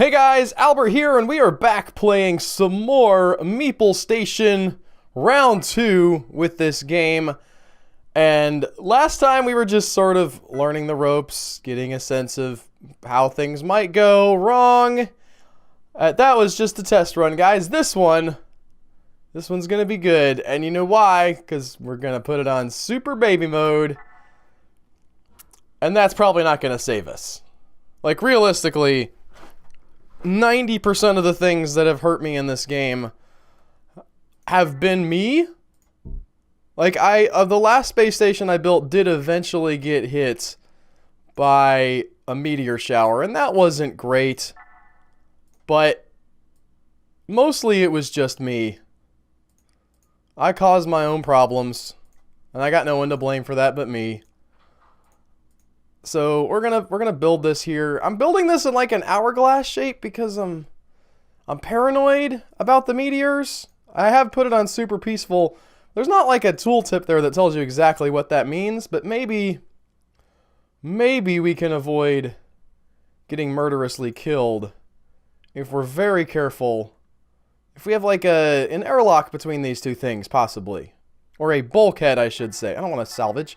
Hey guys, Albert here, and we are back playing some more Meeple Station Round 2 with this game. And last time we were just sort of learning the ropes, getting a sense of how things might go wrong. That was just a test run, guys. This one's gonna be good, and you know why? Because we're gonna put it on Super Baby Mode. And that's probably not gonna save us. Like, realistically, 90% of the things that have hurt me in this game have been me. Like, the last space station I built did eventually get hit by a meteor shower, and that wasn't great. But mostly it was just me. I caused my own problems, and I got no one to blame for that but me. So we're gonna build this here. I'm building this in like an hourglass shape because I'm paranoid about the meteors. I have put it on super peaceful. There's not like a tooltip there that tells you exactly what that means, but maybe we can avoid getting murderously killed if we're very careful. If we have like an airlock between these two things, possibly. Or a bulkhead, I should say. I don't want to salvage.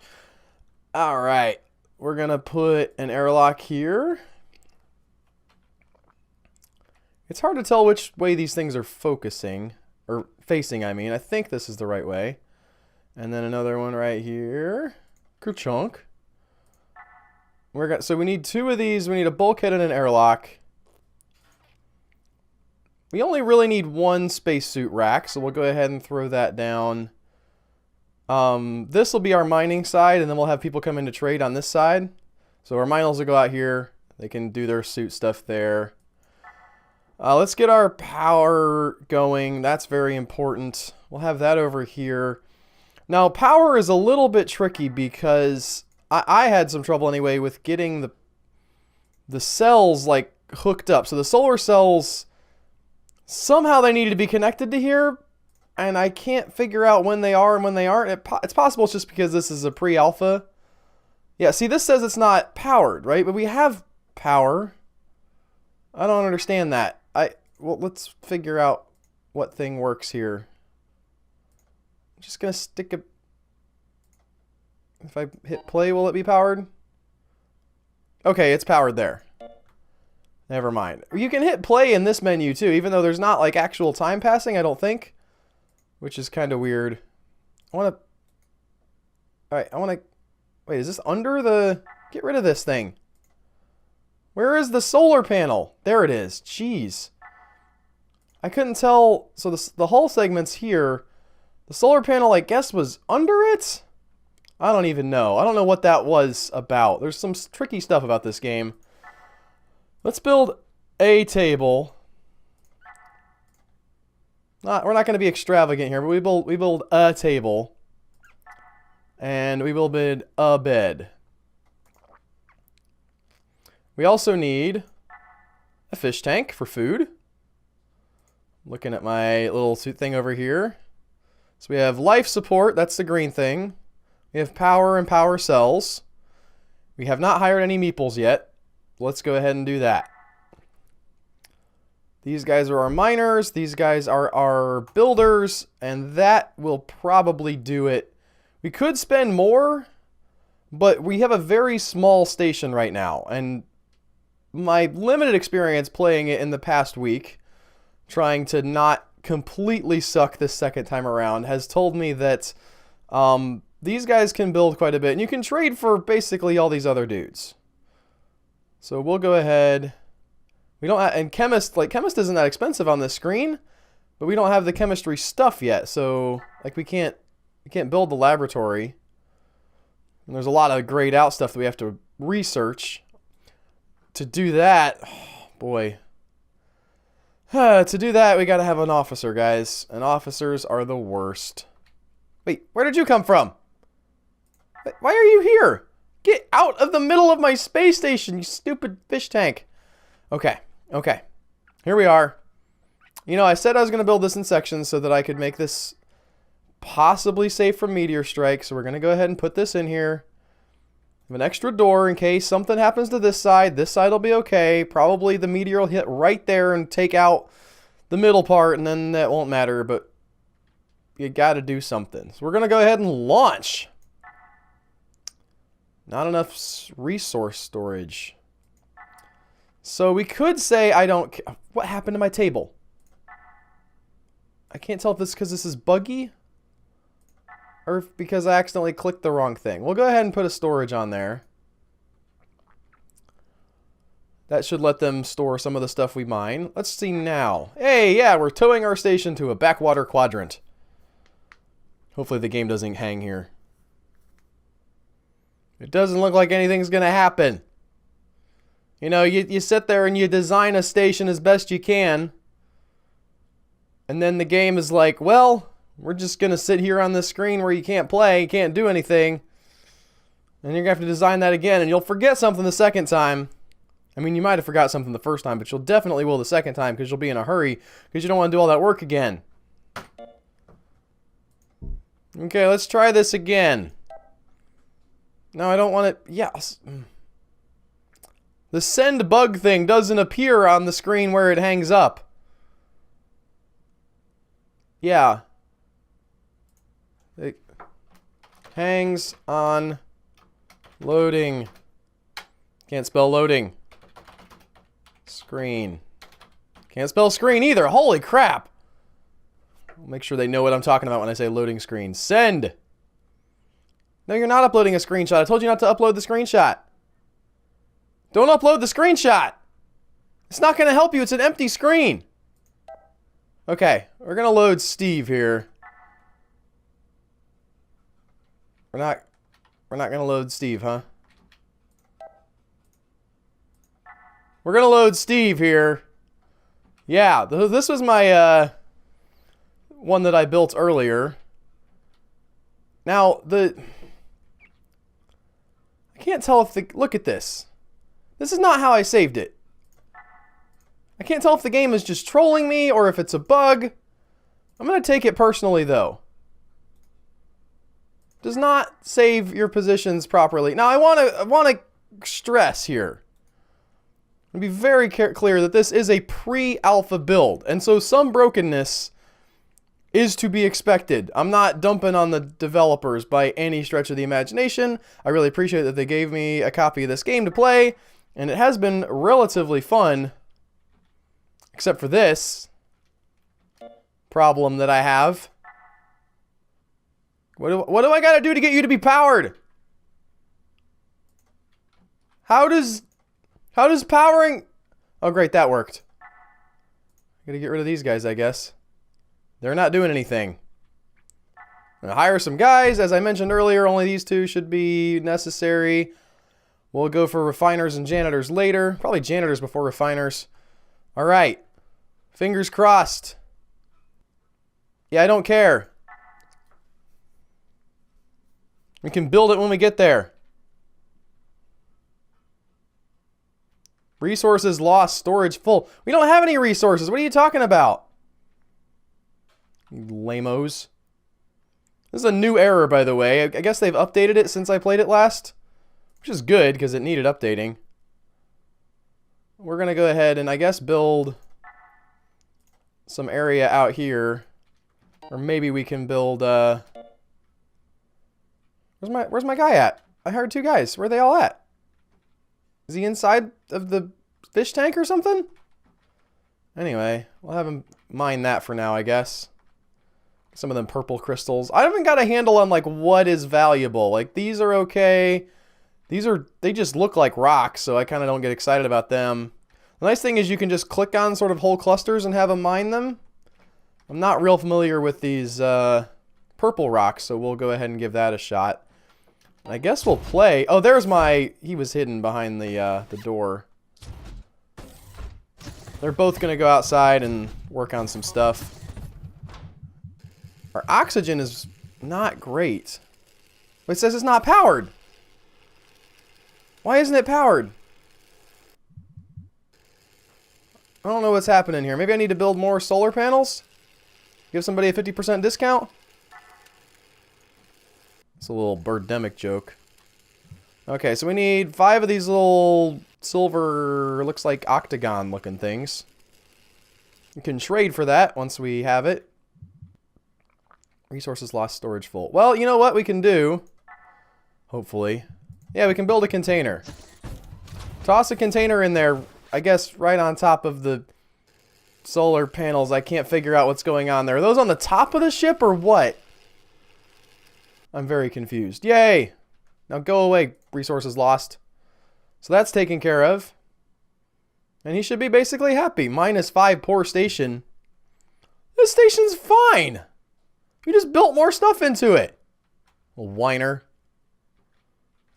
Alright. We're going to put an airlock here. It's hard to tell which way these things are focusing. Or facing, I mean. I think this is the right way. And then another one right here. Kerchunk. So we need two of these. We need a bulkhead and an airlock. We only really need one spacesuit rack, so we'll go ahead and throw that down. This will be our mining side, and then we'll have people come in to trade on this side. So our miners will go out here. They can do their suit stuff there. Let's get our power going. That's very important. We'll have that over here. Now, power is a little bit tricky because I had some trouble anyway with getting the cells like hooked up. So the solar cells, somehow they needed to be connected to here. And I can't figure out when they are and when they aren't. It's possible it's just because this is a pre-alpha. Yeah, see, this says it's not powered, right? But we have power. I don't understand that. Well, let's figure out what thing works here. I'm just going to stick a... If I hit play, will it be powered? Okay, it's powered there. Never mind. You can hit play in this menu, too, even though there's not, like, actual time passing, I don't think. Which is kind of weird. Alright, I want to... Wait, is this under the... Get rid of this thing. Where is the solar panel? There it is. Jeez. I couldn't tell... So the hull segment's here. The solar panel, I guess, was under it? I don't even know. I don't know what that was about. There's some tricky stuff about this game. Let's build a table. We're not going to be extravagant here, but we build a table. And we will build a bed. We also need a fish tank for food. Looking at my little thing over here. So we have life support, that's the green thing. We have power and power cells. We have not hired any meeples yet. Let's go ahead and do that. These guys are our miners, these guys are our builders, and that will probably do it. We could spend more, but we have a very small station right now, and my limited experience playing it in the past week, trying to not completely suck this second time around, has told me that these guys can build quite a bit, and you can trade for basically all these other dudes. So we'll go ahead... We don't have, and chemist isn't that expensive on this screen, but we don't have the chemistry stuff yet, so like we can't build the laboratory. And there's a lot of grayed out stuff that we have to research. To do that, oh boy. To do that, we got to have an officer, guys. And officers are the worst. Wait, where did you come from? Why are you here? Get out of the middle of my space station, you stupid fish tank. Okay. Here we are. You know, I said I was going to build this in sections so that I could make this possibly safe from meteor strikes. So we're going to go ahead and put this in here. Have an extra door in case something happens to this side. This side will be okay. Probably the meteor will hit right there and take out the middle part, and then that won't matter, but you gotta do something. So we're gonna go ahead and launch. Not enough resource storage. So we could say I don't... What happened to my table? I can't tell if this is because this is buggy or if because I accidentally clicked the wrong thing. We'll go ahead and put a storage on there. That should let them store some of the stuff we mine. Let's see now. Hey, yeah, we're towing our station to a backwater quadrant. Hopefully the game doesn't hang here. It doesn't look like anything's going to happen. You know, you sit there and you design a station as best you can. And then the game is like, well, we're just going to sit here on this screen where you can't play, you can't do anything. And you're going to have to design that again, and you'll forget something the second time. I mean, you might have forgot something the first time, but you'll definitely will the second time because you'll be in a hurry because you don't want to do all that work again. Okay, let's try this again. No, I don't want it. Yes. The send bug thing doesn't appear on the screen where it hangs up. Yeah. It hangs on loading. Can't spell loading. Screen. Can't spell screen either. Holy crap. I'll make sure they know what I'm talking about when I say loading screen. Send. No, you're not uploading a screenshot. I told you not to upload the screenshot. Don't upload the screenshot. It's not going to help you. It's an empty screen. Okay, we're going to load Steve here. We're not going to load Steve, huh? We're going to load Steve here. Yeah, this was my one that I built earlier. Now, I can't tell if the... Look at this. This is not how I saved it. I can't tell if the game is just trolling me or if it's a bug. I'm going to take it personally, though. Does not save your positions properly. Now, I want to stress here. And be very clear that this is a pre-alpha build. And so some brokenness is to be expected. I'm not dumping on the developers by any stretch of the imagination. I really appreciate that they gave me a copy of this game to play. And it has been relatively fun. Except for this problem that I have. What do I gotta do to get you to be powered? How does powering... Oh great, that worked. Gotta get rid of these guys, I guess. They're not doing anything. I'm gonna hire some guys. As I mentioned earlier, only these two should be necessary. We'll go for refiners and janitors later. Probably janitors before refiners. Alright. Fingers crossed. Yeah, I don't care. We can build it when we get there. Resources lost, storage full. We don't have any resources. What are you talking about? You lamos. This is a new error, by the way. I guess they've updated it since I played it last. Which is good, because it needed updating. We're going to go ahead and, I guess, build some area out here. Or maybe we can build, Where's my guy at? I hired two guys. Where are they all at? Is he inside of the fish tank or something? Anyway, we'll have him mine that for now, I guess. Some of them purple crystals. I haven't got a handle on, like, what is valuable. Like, these are okay. They just look like rocks, so I kind of don't get excited about them. The nice thing is you can just click on sort of whole clusters and have them mine them. I'm not real familiar with these purple rocks, so we'll go ahead and give that a shot. I guess we'll play. Oh, there's my... He was hidden behind the door. They're both going to go outside and work on some stuff. Our oxygen is not great. It says it's not powered. Why isn't it powered? I don't know what's happening here. Maybe I need to build more solar panels? Give somebody a 50% discount? It's a little birdemic joke. Okay, so we need 5 of these little silver, looks like octagon looking things. We can trade for that once we have it. Resources lost, storage full. Well, you know what we can do? Hopefully. Yeah, we can build a container. Toss a container in there, I guess, right on top of the solar panels. I can't figure out what's going on there. Are those on the top of the ship or what? I'm very confused. Yay! Now go away, resources lost. So that's taken care of. And he should be basically happy. -5 poor station. This station's fine. You just built more stuff into it. Little whiner.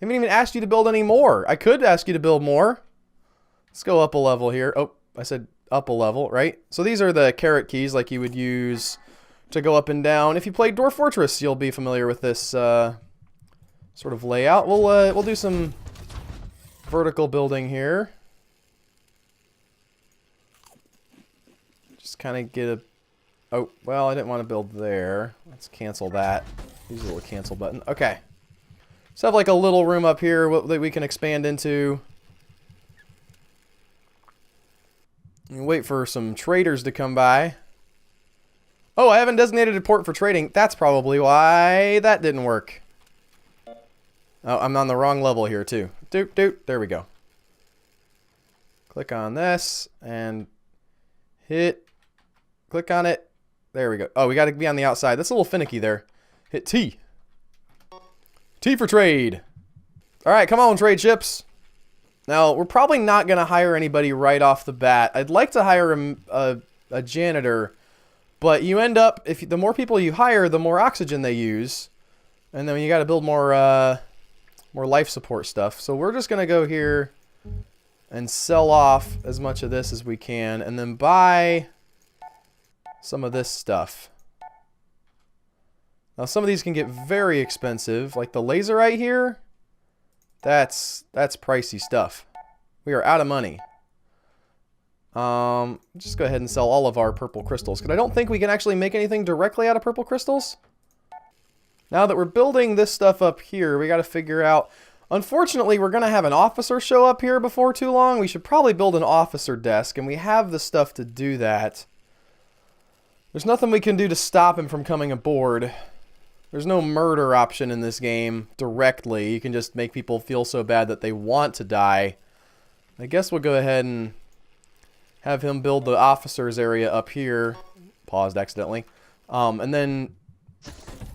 I haven't even asked you to build any more. I could ask you to build more. Let's go up a level here. Oh, I said up a level, right? So these are the caret keys like you would use to go up and down. If you played Dwarf Fortress, you'll be familiar with this sort of layout. We'll do some vertical building here. Just kind of get a... Oh, well, I didn't want to build there. Let's cancel that. Use the little cancel button. Okay. So have like a little room up here that we can expand into. And wait for some traders to come by. Oh, I haven't designated a port for trading. That's probably why that didn't work. Oh, I'm on the wrong level here too. Doot, doot. There we go. Click on this and hit. Click on it. There we go. Oh, we got to be on the outside. That's a little finicky there. Hit T. T for trade. All right, come on, trade ships. Now, we're probably not going to hire anybody right off the bat. I'd like to hire a janitor, but you end up, the more people you hire, the more oxygen they use. And then you got to build more life support stuff. So we're just going to go here and sell off as much of this as we can, and then buy some of this stuff. Now some of these can get very expensive, like the laserite here. That's pricey stuff. We are out of money. Just go ahead and sell all of our purple crystals, because I don't think we can actually make anything directly out of purple crystals. Now that we're building this stuff up here, we got to figure out... Unfortunately, we're going to have an officer show up here before too long. We should probably build an officer desk, and we have the stuff to do that. There's nothing we can do to stop him from coming aboard. There's no murder option in this game directly. You can just make people feel so bad that they want to die. I guess we'll go ahead and have him build the officers area up here. Paused accidentally. And then,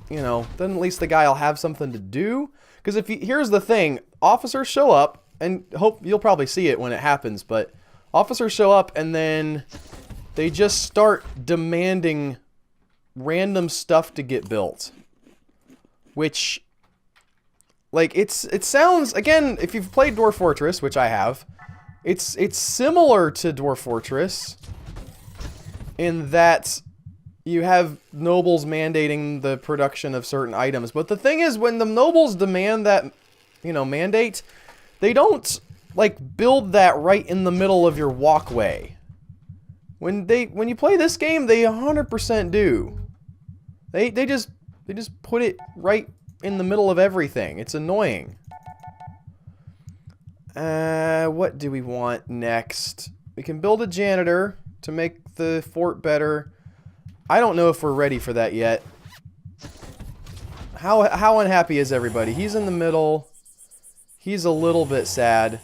you know, then at least the guy will have something to do. Because if here's the thing, officers show up, and you'll probably see it when it happens, but officers show up and then they just start demanding random stuff to get built. Which, like, it sounds, again, if you've played Dwarf Fortress, which I have, it's similar to Dwarf Fortress in that you have nobles mandating the production of certain items. But the thing is, when the nobles demand that, you know, mandate, they don't, like, build that right in the middle of your walkway. When you play this game, they 100% do. They just put it right in the middle of everything. It's annoying. What do we want next? We can build a janitor to make the fort better. I don't know if we're ready for that yet. How unhappy is everybody? He's in the middle. He's a little bit sad.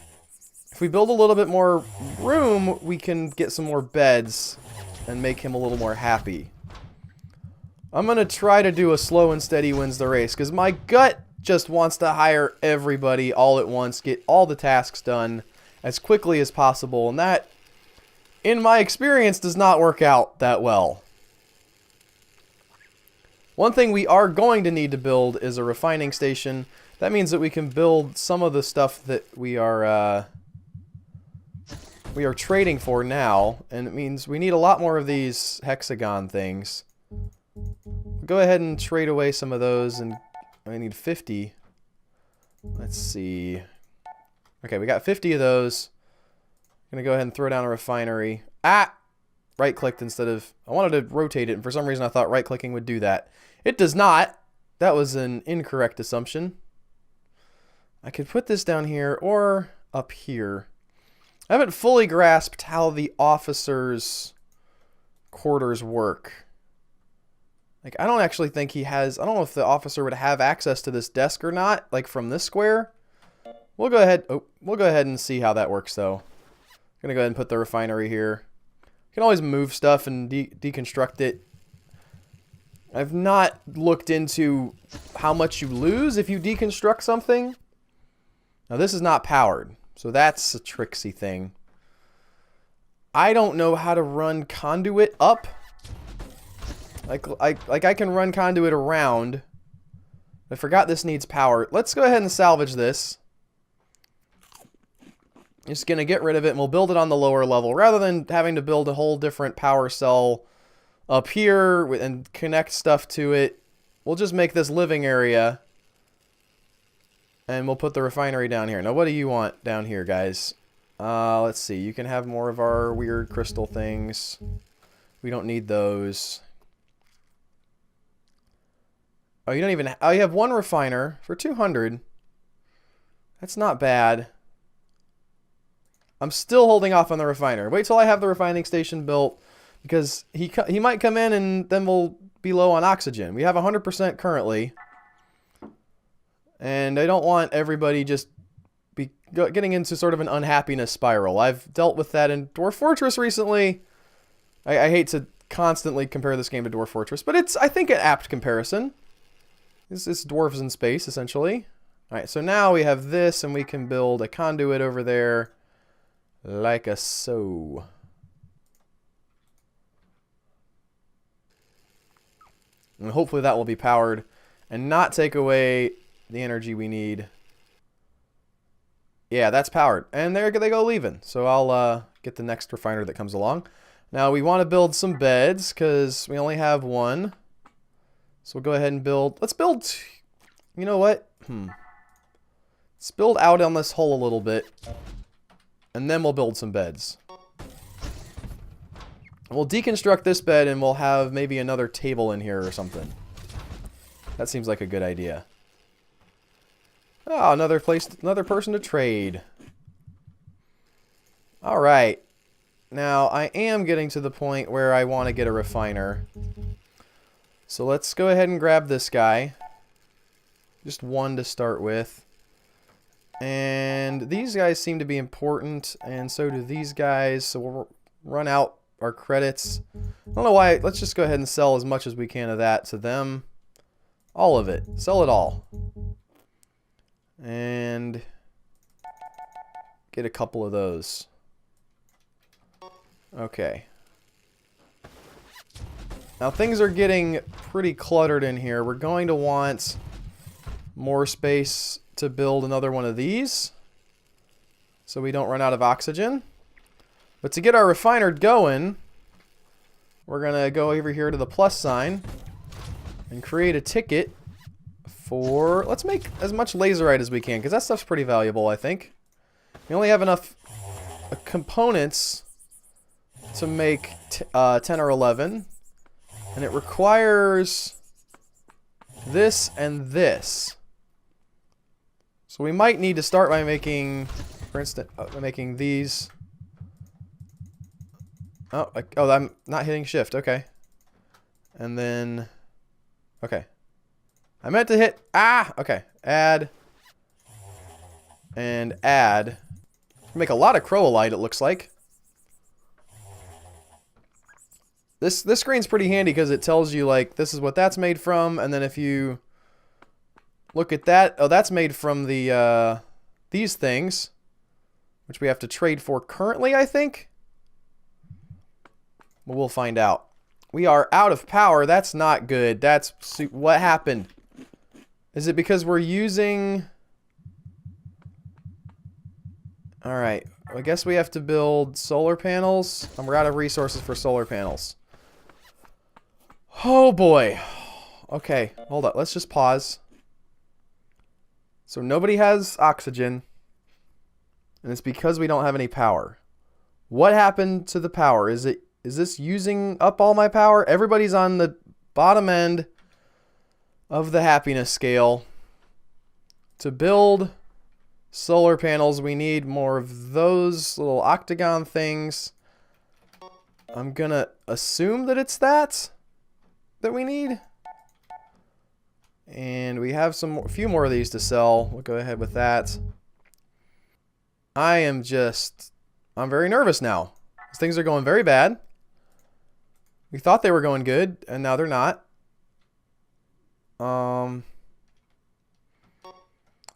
If we build a little bit more room, we can get some more beds and make him a little more happy. I'm going to try to do a slow and steady wins the race, because my gut just wants to hire everybody all at once, get all the tasks done as quickly as possible, and that, in my experience, does not work out that well. One thing we are going to need to build is a refining station. That means that we can build some of the stuff that we are trading for now, and it means we need a lot more of these hexagon things. Go ahead and trade away some of those, and I need 50. Let's see. Okay, we got 50 of those. I'm gonna go ahead and throw down a refinery. Ah! Right-clicked instead of... I wanted to rotate it, and for some reason I thought right-clicking would do that. It does not. That was an incorrect assumption. I could put this down here or up here. I haven't fully grasped how the officers' quarters work. Like, I don't actually think he has... I don't know if the officer would have access to this desk or not, like from this square. We'll go ahead... Oh, we'll go ahead and see how that works, though. I'm going to go ahead and put the refinery here. You can always move stuff and deconstruct it. I've not looked into how much you lose if you deconstruct something. Now, this is not powered, so that's a tricksy thing. I don't know how to run conduit up. Like I can run conduit around. I forgot this needs power. Let's go ahead and salvage this. Just going to get rid of it, and we'll build it on the lower level, rather than having to build a whole different power cell up here and connect stuff to it. We'll just make this living area. And we'll put the refinery down here. Now, what do you want down here, guys? Let's see. You can have more of our weird crystal things. We don't need those. Oh, you don't even... Oh, you have one refiner for 200. That's not bad. I'm still holding off on the refiner. Wait till I have the refining station built, because he might come in and then we'll be low on oxygen. We have 100% currently. And I don't want everybody just getting into sort of an unhappiness spiral. I've dealt with that in Dwarf Fortress recently. I hate to constantly compare this game to Dwarf Fortress, but it's, I think, an apt comparison. This is dwarves in space, essentially. Alright, so now we have this, and we can build a conduit over there, like a so. And hopefully that will be powered, and not take away the energy we need. Yeah, that's powered. And there they go leaving. So I'll get the next refiner that comes along. Now we want to build some beds, because we only have one. So we'll go ahead and build... Let's build... You know what? Let's build out on this hole a little bit. And then we'll build some beds. We'll deconstruct this bed, and we'll have maybe another table in here or something. That seems like a good idea. Oh, another person to trade. Alright. Now, I am getting to the point where I want to get a refiner. So let's go ahead and grab this guy. Just one to start with. And these guys seem to be important, and so do these guys. So we'll run out our credits. I don't know why. Let's just go ahead and sell as much as we can of that to them. All of it. Sell it all. And get a couple of those. Okay. Now things are getting pretty cluttered in here. We're going to want more space to build another one of these, so we don't run out of oxygen. But to get our refiner going, we're going to go over here to the plus sign and create a ticket for... Let's make as much laserite as we can, because that stuff's pretty valuable, I think. We only have enough components to make 10 or 11. And it requires this and this. So we might need to start by making, for instance, making these. Oh, I'm not hitting shift. Okay. And then, okay. I meant to hit, okay. Add. And add. Make a lot of crowolite, it looks like. This screen's pretty handy because it tells you, like, this is what that's made from, and then if you look at that, oh, that's made from the these things, which we have to trade for currently, I think. Well, we'll find out. We are out of power. That's not good. That's what happened. Is it because we're using... Alright, I guess we have to build solar panels, and we're out of resources for solar panels. Oh boy. Okay, hold up. Let's just pause. So nobody has oxygen, and it's because we don't have any power. What happened to the power? Is this using up all my power? Everybody's on the bottom end of the happiness scale to build Solar panels, we need more of those little octagon things. I'm gonna assume that it's that we need. And we have a few more of these to sell. We'll go ahead with that. I'm very nervous now. Things are going very bad. We thought they were going good, and now they're not.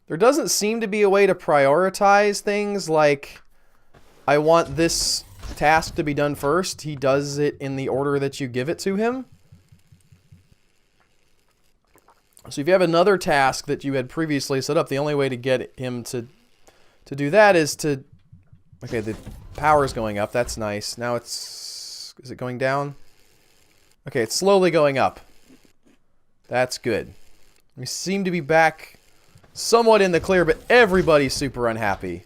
There doesn't seem to be a way to prioritize things like, I want this task to be done first. He does it in the order that you give it to him. So if you have another task that you had previously set up, the only way to get him to do that is to... Okay, the power's going up. That's nice. Now it's... Is it going down? Okay, it's slowly going up. That's good. We seem to be back somewhat in the clear, but everybody's super unhappy.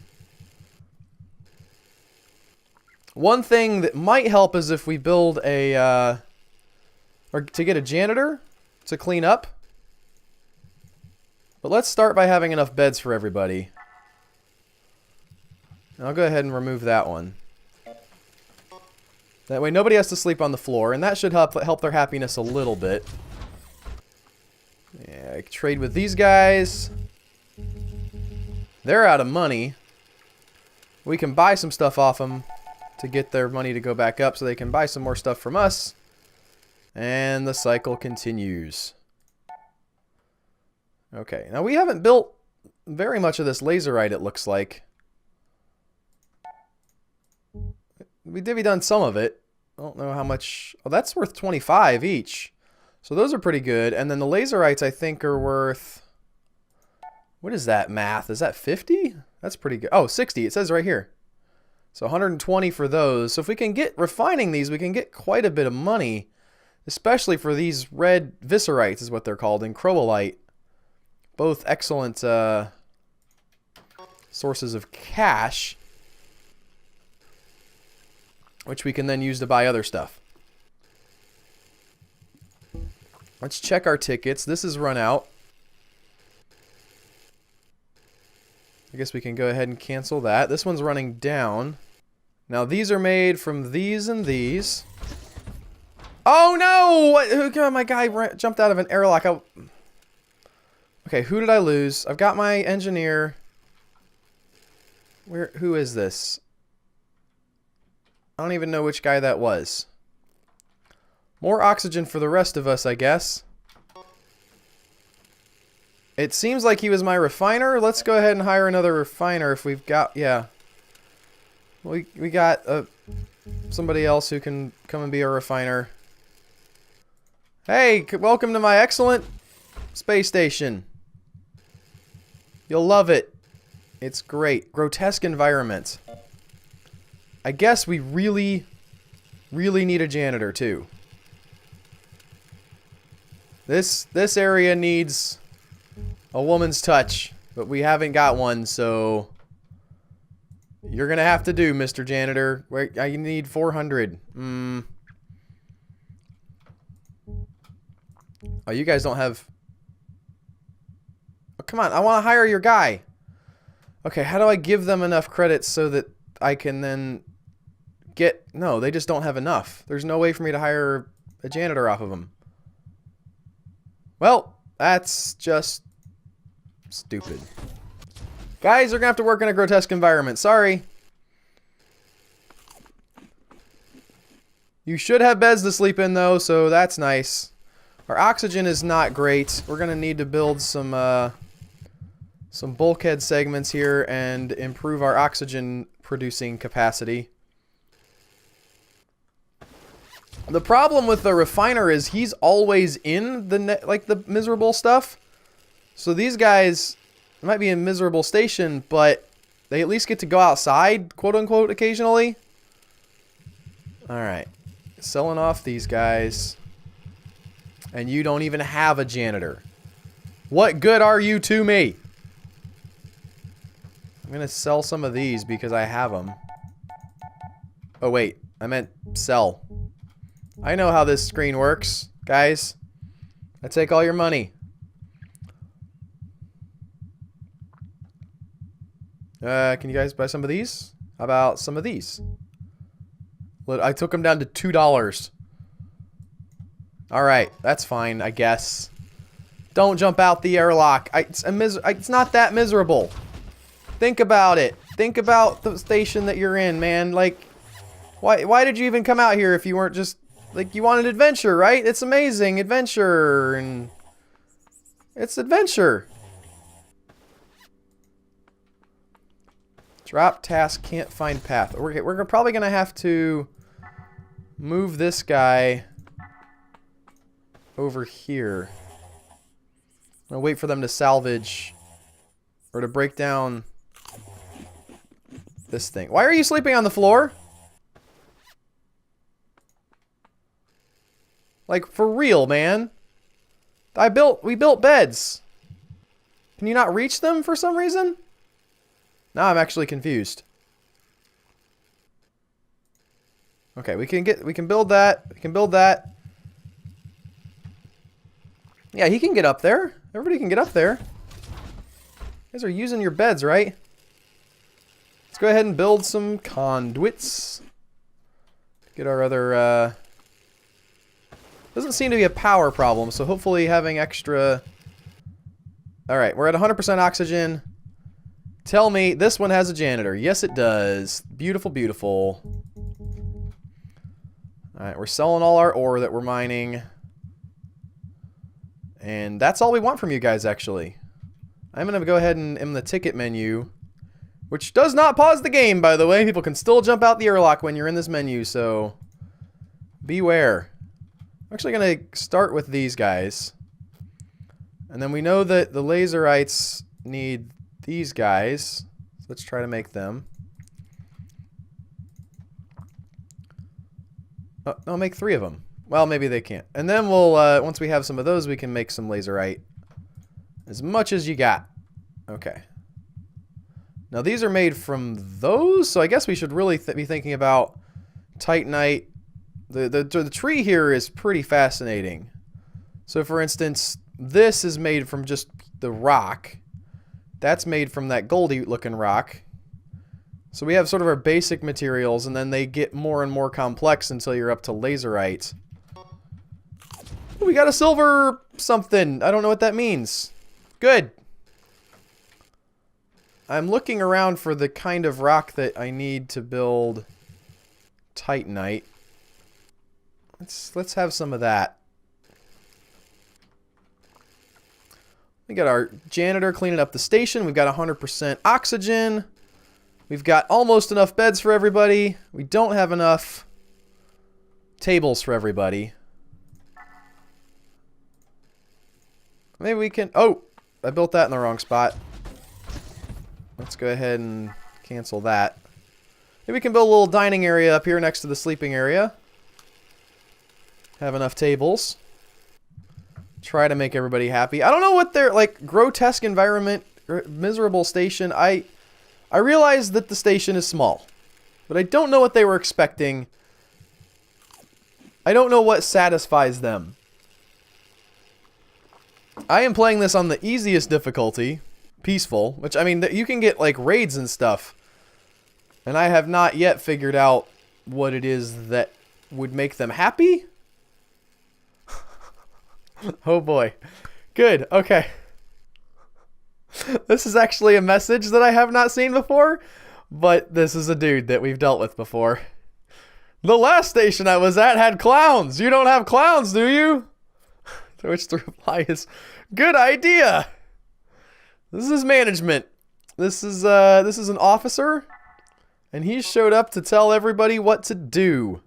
One thing that might help is if we build a... or to get a janitor to clean up. But let's start by having enough beds for everybody. I'll go ahead and remove that one. That way nobody has to sleep on the floor, and that should help their happiness a little bit. Yeah, I can trade with these guys. They're out of money. We can buy some stuff off them to get their money to go back up so they can buy some more stuff from us. And the cycle continues. Okay, now we haven't built very much of this laserite, it looks like. We divvied done some of it. I don't know how much... Oh, that's worth 25 each. So those are pretty good. And then the laserites, I think, are worth... What is that math? Is that 50? That's pretty good. Oh, 60. It says right here. So 120 for those. So if we can get refining these, we can get quite a bit of money. Especially for these red viscerites is what they're called, and chrolite. Both excellent sources of cash, which we can then use to buy other stuff. Let's check our tickets. This is run out. I guess we can go ahead and cancel that. This one's running down. Now these are made from these and these. Oh no! What? My guy jumped out of an airlock. Okay, who did I lose? I've got my engineer. Who is this? I don't even know which guy that was. More oxygen for the rest of us, I guess. It seems like he was my refiner. Let's go ahead and hire another refiner if we've got... Yeah. We got somebody else who can come and be a refiner. Hey, welcome to my excellent space station. You'll love it. It's great. Grotesque environment. I guess we really need a janitor too. This area needs a woman's touch, but we haven't got one, so you're gonna have to do, Mr. Janitor. Wait, I need 400. Oh, you guys don't have... Oh, come on, I want to hire your guy. Okay, how do I give them enough credits so that I can then get... No, they just don't have enough. There's no way for me to hire a janitor off of them. Well, that's just stupid. Guys, they're going to have to work in a grotesque environment. Sorry. You should have beds to sleep in, though, so that's nice. Our oxygen is not great. We're going to need to build some bulkhead segments here and improve our oxygen producing capacity. The problem with the refiner is he's always in the the miserable stuff. So these guys might be in miserable station, but they at least get to go outside, quote unquote, occasionally. All right, selling off these guys. And you don't even have a janitor. What good are you to me? I'm going to sell some of these because I have them. Oh, wait. I meant sell. I know how this screen works, guys. I take all your money. Can you guys buy some of these? How about some of these? I took them down to $2. Alright, that's fine, I guess. Don't jump out the airlock. It's not that miserable. Think about it. Think about the station that you're in, man. Like, why did you even come out here if you weren't just... Like, you wanted adventure, right? It's amazing. Adventure, and... It's adventure. Drop task, can't find path. We're probably going to have to move this guy over here. I'll wait for them to salvage or to break down this thing. Why are you sleeping on the floor? Like, for real, man. We built beds. Can you not reach them for some reason? Now I'm actually confused. Okay, we can build that. We can build that. Yeah, he can get up there. Everybody can get up there. You guys are using your beds, right? Let's go ahead and build some conduits. Get our other, doesn't seem to be a power problem, so hopefully having extra... Alright, we're at 100% oxygen. Tell me, this one has a janitor. Yes, it does. Beautiful, beautiful. Alright, we're selling all our ore that we're mining. And that's all we want from you guys, actually. I'm going to go ahead and in the ticket menu, which does not pause the game, by the way. People can still jump out the airlock when you're in this menu, so beware. I'm actually going to start with these guys. And then we know that the laserites need these guys. So let's try to make them. Oh, I'll make 3 of them. Well, maybe they can't. And then we'll, once we have some of those, we can make some laserite. As much as you got. Okay. Now, these are made from those, so I guess we should really be thinking about titanite. The tree here is pretty fascinating. So, for instance, this is made from just the rock. That's made from that goldy-looking rock. So we have sort of our basic materials, and then they get more and more complex until you're up to laserite. Ooh, we got a silver something. I don't know what that means. Good. I'm looking around for the kind of rock that I need to build titanite. Let's have some of that. We got our janitor cleaning up the station. We've got 100% oxygen. We've got almost enough beds for everybody. We don't have enough tables for everybody. Maybe we can... Oh! I built that in the wrong spot. Let's go ahead and cancel that. Maybe we can build a little dining area up here next to the sleeping area. Have enough tables. Try to make everybody happy. I don't know what their, like, grotesque environment, miserable station. I realize that the station is small, but I don't know what they were expecting. I don't know what satisfies them. I am playing this on the easiest difficulty, peaceful, which, I mean, you can get, like, raids and stuff. And I have not yet figured out what it is that would make them happy. Oh boy. Good, okay. This is actually a message that I have not seen before, but this is a dude that we've dealt with before. The last station I was at had clowns. You don't have clowns, do you? To which the reply is, good idea. This is management. This is an officer, and he showed up to tell everybody what to do.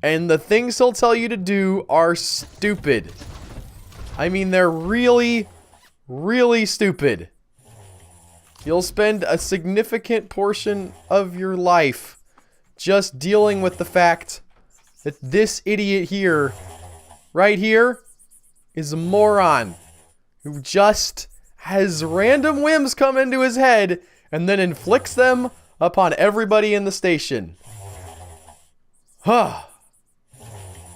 And the things he'll tell you to do are stupid. I mean, they're really, really stupid. You'll spend a significant portion of your life just dealing with the fact that this idiot here, right here, is a moron who just has random whims come into his head and then inflicts them upon everybody in the station. Huh.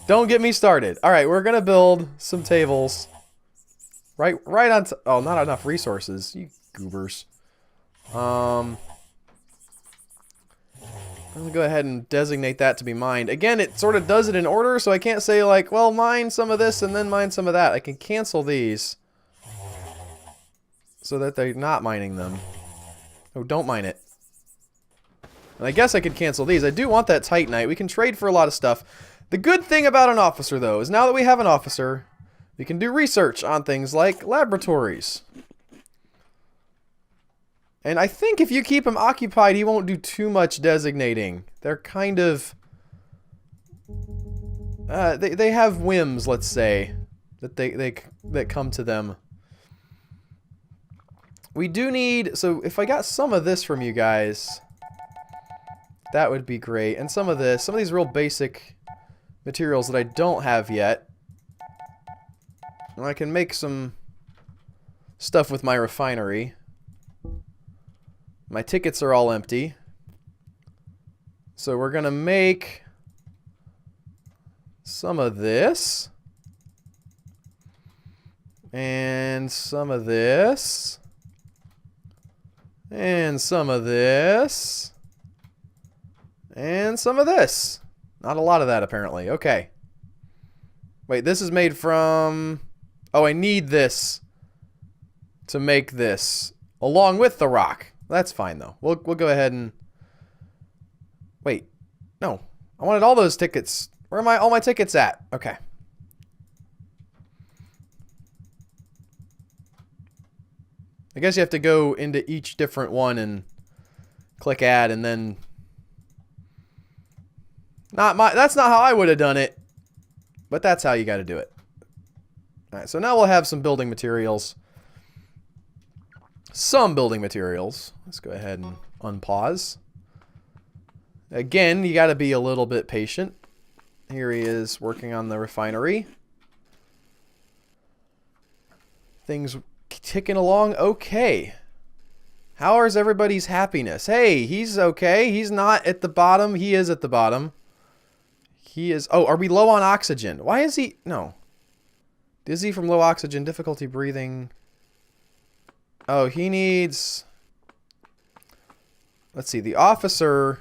Don't get me started. Alright, we're gonna build some tables. Right on oh, not enough resources. You goobers. I'm gonna go ahead and designate that to be mined. Again, it sort of does it in order, so I can't say like, well, mine some of this and then mine some of that. I can cancel these so that they're not mining them. Oh, don't mine it. And I guess I could cancel these. I do want that Titanite. We can trade for a lot of stuff. The good thing about an officer, though, is now that we have an officer, we can do research on things like laboratories. And I think if you keep him occupied, he won't do too much designating. They're kind of... they have whims, let's say, that that come to them. We do need... So if I got some of this from you guys, that would be great. And some of this, some of these real basic materials that I don't have yet. And I can make some stuff with my refinery. My tickets are all empty. So we're gonna make some of this. And some of this. And some of this. And some of this. Not a lot of that, apparently. Okay. Wait, this is made from... Oh, I need this to make this. Along with the rock. That's fine, though. We'll go ahead and... Wait. No. I wanted all those tickets. Where are all my tickets at? Okay. I guess you have to go into each different one and click add and then... That's not how I would have done it. But that's how you got to do it. Alright, so now we'll have some building materials. Some building materials. Let's go ahead and unpause. Again, you got to be a little bit patient. Here he is working on the refinery. Things ticking along okay. How is everybody's happiness? Hey, he's okay. He's not at the bottom. He is at the bottom. He is... Oh, are we low on oxygen? Why is he... No. Dizzy from low oxygen, difficulty breathing. Oh, he needs... Let's see, the officer...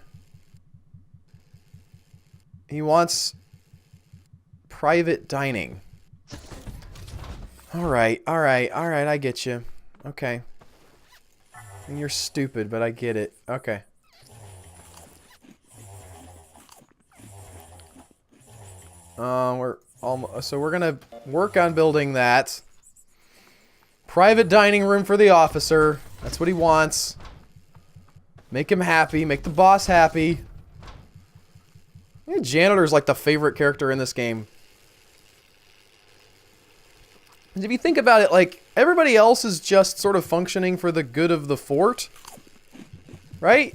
He wants private dining. Alright, alright, alright, I get you. Okay. And you're stupid, but I get it. Okay. So we're gonna work on building that. Private dining room for the officer. That's what he wants. Make him happy. Make the boss happy. I think janitor's like the favorite character in this game. And if you think about it, like, everybody else is just sort of functioning for the good of the fort. Right?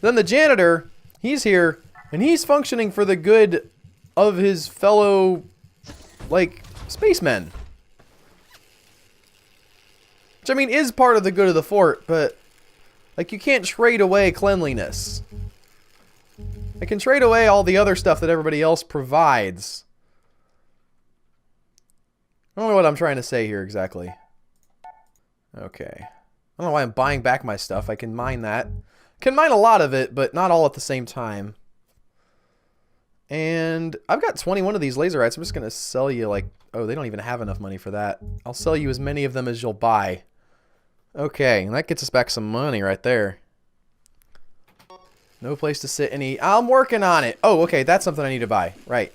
Then the janitor, he's here, and he's functioning for the good of his fellow, like, spacemen. Which, I mean, is part of the good of the fort, but, like, you can't trade away cleanliness. I can trade away all the other stuff that everybody else provides. I don't know what I'm trying to say here exactly. Okay. I don't know why I'm buying back my stuff. I can mine that. Can mine a lot of it, but not all at the same time. And I've got 21 of these laserites. I'm just going to sell you like... Oh, they don't even have enough money for that. I'll sell you as many of them as you'll buy. Okay, and that gets us back some money right there. No place to sit and eat. I'm working on it. Oh, okay, that's something I need to buy. Right.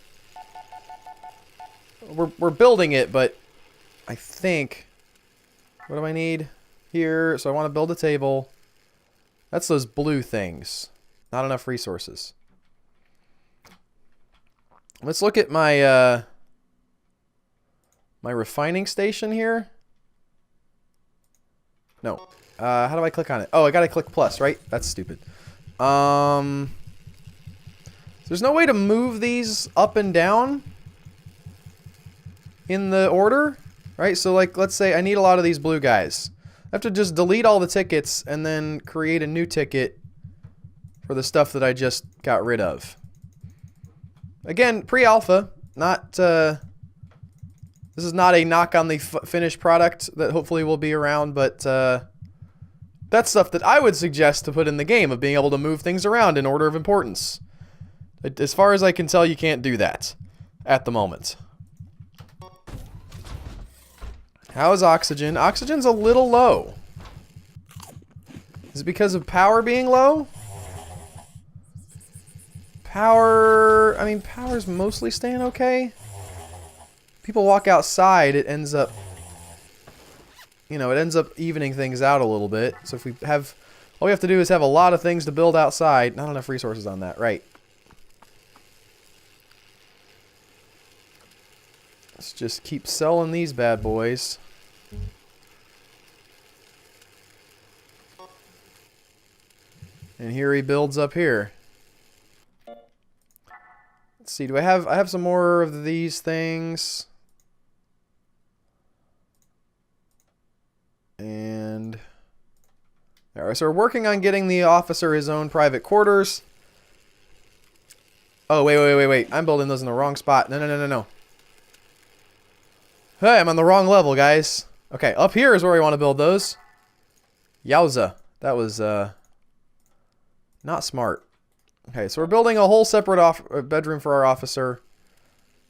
We're building it, but I think... What do I need here? So I want to build a table. That's those blue things. Not enough resources. Let's look at my my refining station here. No. How do I click on it? Oh, I gotta click plus, right? That's stupid. There's no way to move these up and down in the order, right? So, like, let's say I need a lot of these blue guys. I have to just delete all the tickets and then create a new ticket for the stuff that I just got rid of. Again, pre-alpha, not, this is not a knock on the finished product that hopefully will be around, but, That's stuff that I would suggest to put in the game, of being able to move things around in order of importance. As far as I can tell, you can't do that at the moment. How is oxygen? Oxygen's a little low. Is it because of power being low? Power... I mean, power's mostly staying okay. People walk outside, it ends up... You know, it ends up evening things out a little bit. So if we have... All we have to do is have a lot of things to build outside. Not enough resources on that. Right. Let's just keep selling these bad boys. And here he builds up here. Let's see, do I have some more of these things? And alright, so we're working on getting the officer his own private quarters. Oh, wait. I'm building those in the wrong spot. No. Hey, I'm on the wrong level, guys. Okay, up here is where we want to build those. Yowza. That was, not smart. Okay, so we're building a whole separate bedroom for our officer.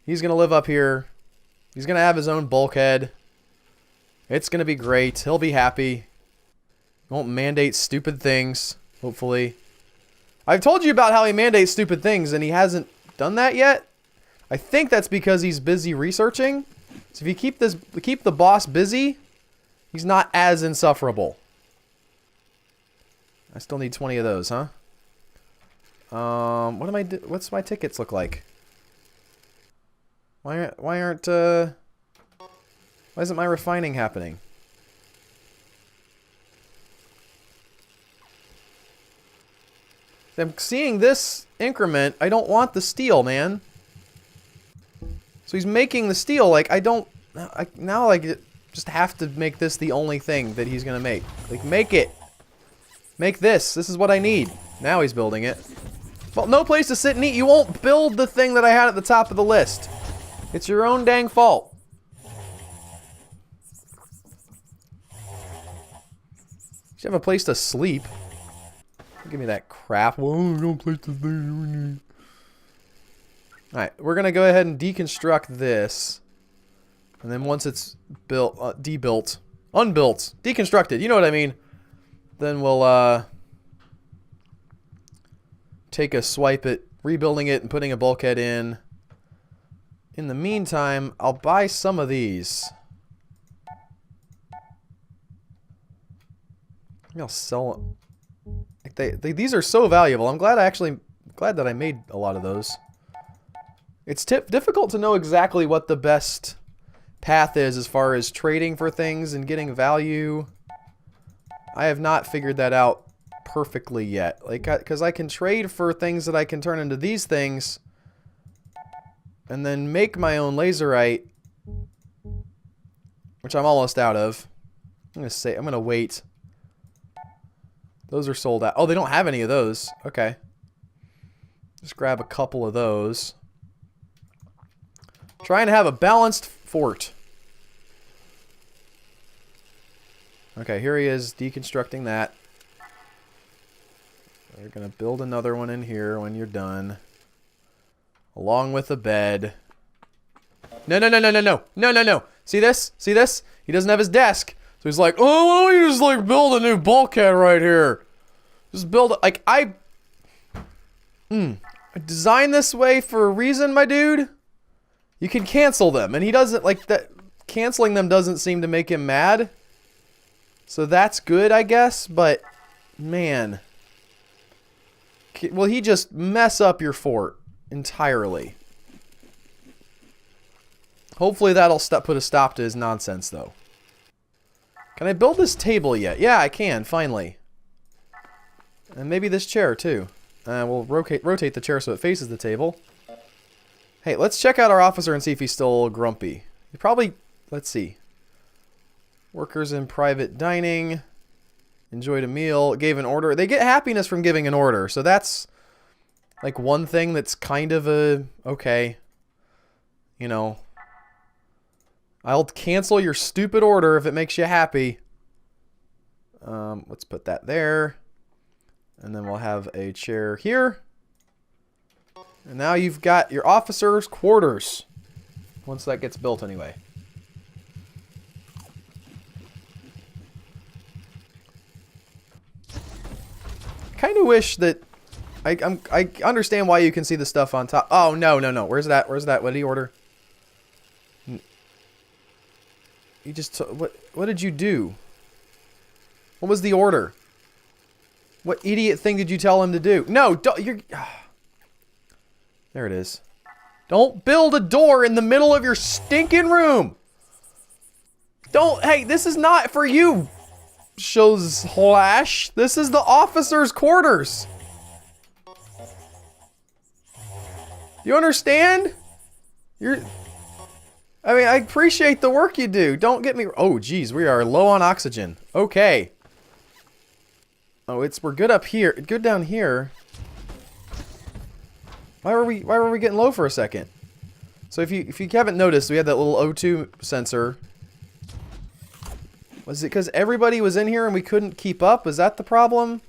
He's going to live up here. He's going to have his own bulkhead. It's going to be great. He'll be happy. Won't mandate stupid things, hopefully. I've told you about how he mandates stupid things, and he hasn't done that yet. I think that's because he's busy researching. So if you keep the boss busy, he's not as insufferable. I still need 20 of those, huh? What's my tickets look like? Why isn't my refining happening? I'm seeing this increment. I don't want the steel, man. So he's making the steel. Like, now I just have to make this the only thing that he's gonna make. Like, make it. Make this. This is what I need. Now he's building it. Well, no place to sit and eat. You won't build the thing that I had at the top of the list. It's your own dang fault. You should have a place to sleep. Give me that crap. Well, no place to sleep. Alright, we're going to go ahead and deconstruct this. And then once it's built, debuilt, unbuilt, deconstructed, you know what I mean. Then we'll, take a swipe at rebuilding it and putting a bulkhead in. In the meantime, I'll buy some of these. Maybe I'll sell them. Like these are so valuable. I'm glad that I made a lot of those. It's difficult to know exactly what the best path is as far as trading for things and getting value. I have not figured that out perfectly yet. Like, because I can trade for things that I can turn into these things and then make my own laserite, which I'm almost out of. I'm gonna wait. Those are sold out. Oh, they don't have any of those. Okay. Just grab a couple of those. Trying to have a balanced fort. Okay, here he is deconstructing that. We're going to build another one in here when you're done. Along with a bed. No. See this? See this? He doesn't have his desk. So he's like, oh, why don't you just, like, build a new bulkhead right here? Just build it. Like, I designed this way for a reason, my dude. You can cancel them. And he doesn't, like, that. Canceling them doesn't seem to make him mad. So that's good, I guess. But, man. Will he just mess up your fort entirely? Hopefully that'll put a stop to his nonsense, though. Can I build this table yet? Yeah, I can, finally. And maybe this chair, too. We'll rotate the chair so it faces the table. Hey, let's check out our officer and see if he's still a little grumpy. He probably... Let's see. Workers in private dining. Enjoyed a meal. Gave an order. They get happiness from giving an order. So that's like one thing that's kind of a... Okay. You know. I'll cancel your stupid order if it makes you happy. Let's put that there. And then we'll have a chair here. And now you've got your officers' quarters. Once that gets built anyway. Kind of wish that I understand why you can see the stuff on top. Oh, no, no, no. Where's that? Where's that? What did he order? You just what did you do? What was the order? What idiot thing did you tell him to do? No, don't, you're there it is. Don't build a door in the middle of your stinking room. Don't, hey, this is not for you. Shows Slash. This is the officers' quarters. You understand? I mean, I appreciate the work you do. Don't get me... Oh, geez, we are low on oxygen. Okay. Oh, we're good up here. Good down here. Why were we getting low for a second? So if you haven't noticed, we had that little O2 sensor. Was it because everybody was in here and we couldn't keep up? Was that the problem?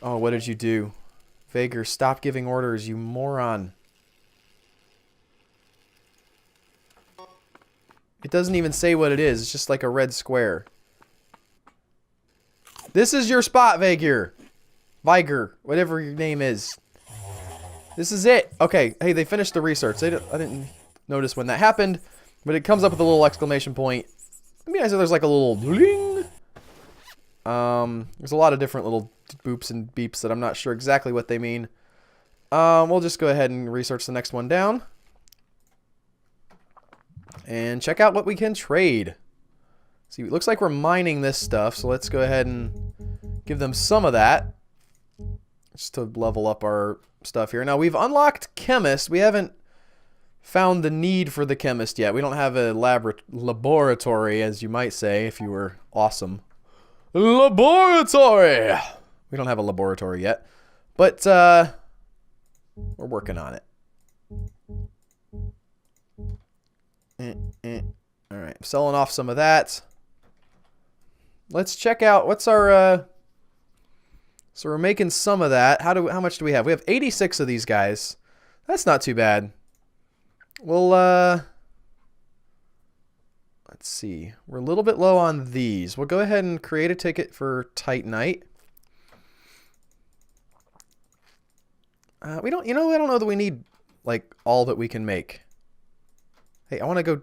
Oh, what did you do? Vager, stop giving orders, you moron. It doesn't even say what it is. It's just like a red square. This is your spot, Vager. Viger, whatever your name is. This is it. Okay, hey, they finished the research. I didn't notice when that happened, but it comes up with a little exclamation point. I mean, I said there's like a little bling. There's a lot of different little boops and beeps that I'm not sure exactly what they mean. We'll just go ahead and research the next one down. And check out what we can trade. See, it looks like we're mining this stuff, so let's go ahead and give them some of that. Just to level up our stuff here. Now, we've unlocked Chemist. We haven't found the need for the Chemist yet. We don't have a laboratory, as you might say, if you were awesome. Laboratory! We don't have a laboratory yet. But, we're working on it. Alright, I'm selling off some of that. Let's check out, what's our, so we're making some of that. How much do we have? We have 86 of these guys. That's not too bad. We'll, let's see. We're a little bit low on these. We'll go ahead and create a ticket for Titanite. We don't, I don't know that we need, like, all that we can make. Hey, I want to go...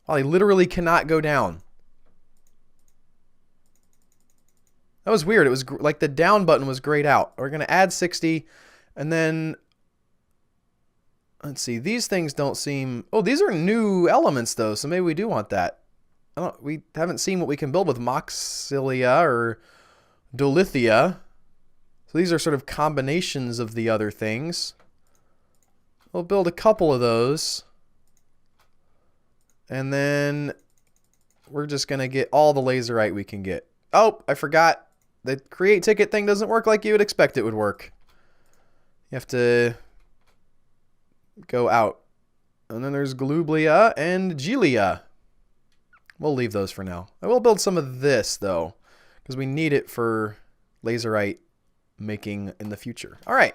Oh, I literally cannot go down. That was weird. It was like the down button was grayed out. We're going to add 60. And then... Let's see. These things don't seem... Oh, these are new elements, though. So maybe we do want that. We haven't seen what we can build with Moxilia or Dolithia. So these are sort of combinations of the other things. We'll build a couple of those. And then we're just going to get all the laserite we can get. Oh, I forgot. The create ticket thing doesn't work like you would expect it would work. You have to go out. And then there's Glublia and Gelia. We'll leave those for now. I will build some of this, though, because we need it for laserite making in the future. All right.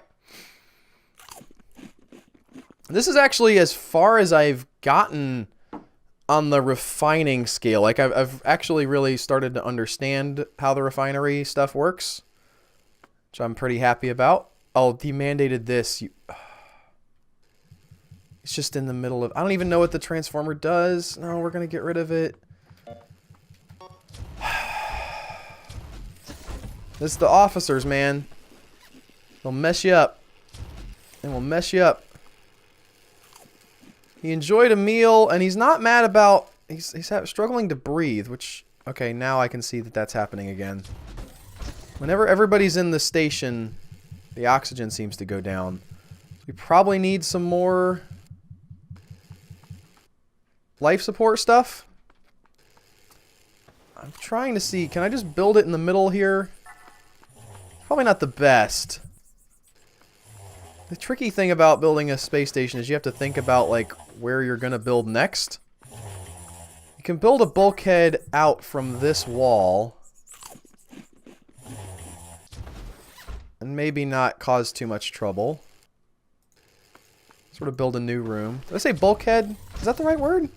This is actually as far as I've gotten on the refining scale. Like, I've actually really started to understand how the refinery stuff works, which I'm pretty happy about. Oh, he mandated this. It's just in the middle of... I don't even know what the transformer does. No, we're going to get rid of it. This is the officers, man. They'll mess you up. They will mess you up. He enjoyed a meal, and he's not mad about... He's struggling to breathe, which... Okay, now I can see that that's happening again. Whenever everybody's in the station, the oxygen seems to go down. We probably need some more life support stuff. I'm trying to see... Can I just build it in the middle here? Probably not the best. The tricky thing about building a space station is you have to think about, like, where you're going to build next. can build a bulkhead out from this wall. And maybe not cause too much trouble. Sort of build a new room. Did I say bulkhead? Is that the right word?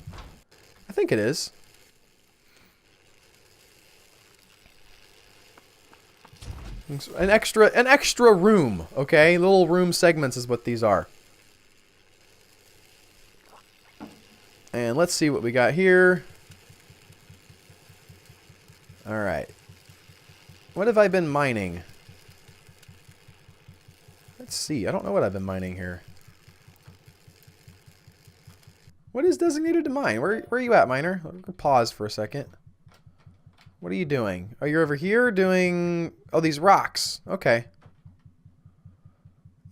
I think it is. An extra room, okay? Little room segments is what these are. And let's see what we got here. Alright. What have I been mining? Let's see. I don't know what I've been mining here. What is designated to mine? Where are you at, miner? Let me pause for a second. What are you doing? Oh, you're over here doing... Oh, these rocks. Okay.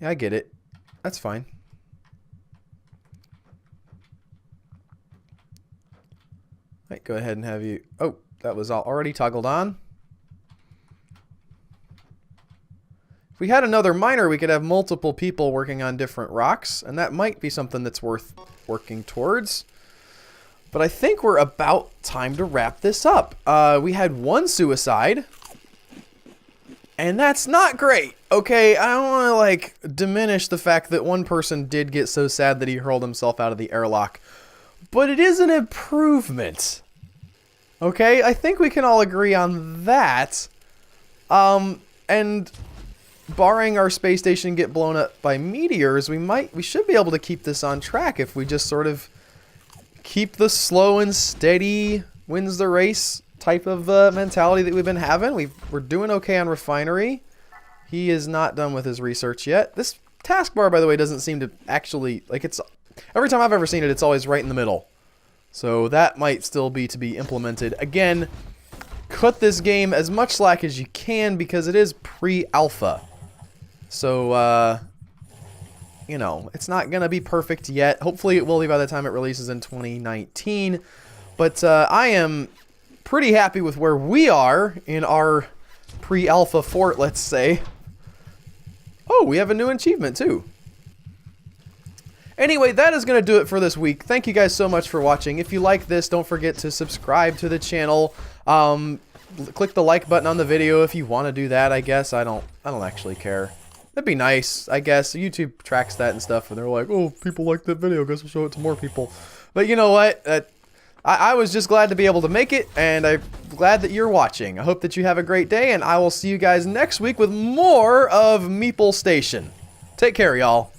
Yeah, I get it. That's fine. Might go ahead and have you... Oh, that was already toggled on. If we had another miner, we could have multiple people working on different rocks, and that might be something that's worth working towards. But I think we're about time to wrap this up. We had one suicide, and that's not great. Okay, I don't want to, like, diminish the fact that one person did get so sad that he hurled himself out of the airlock. But it is an improvement. Okay, I think we can all agree on that. And barring our space station get blown up by meteors, we should be able to keep this on track if we just sort of keep the slow and steady wins the race type of mentality that we've been having. We're doing okay on refinery. He is not done with his research yet. This taskbar, by the way, doesn't seem to actually, like, it's, every time I've ever seen it, it's always right in the middle. So that might still be to be implemented. Again, cut this game as much slack as you can because it is pre-alpha. So, you know, it's not going to be perfect yet. Hopefully it will be by the time it releases in 2019. But I am pretty happy with where we are in our pre-alpha fort, let's say. Oh, we have a new achievement too. Anyway, that is going to do it for this week. Thank you guys so much for watching. If you like this, don't forget to subscribe to the channel. Click the like button on the video if you want to do that, I guess. I don't actually care. That'd be nice, I guess. YouTube tracks that and stuff, and they're like, oh, people like that video, I guess we'll show it to more people. But you know what? I was just glad to be able to make it, and I'm glad that you're watching. I hope that you have a great day, and I will see you guys next week with more of Meeple Station. Take care, y'all.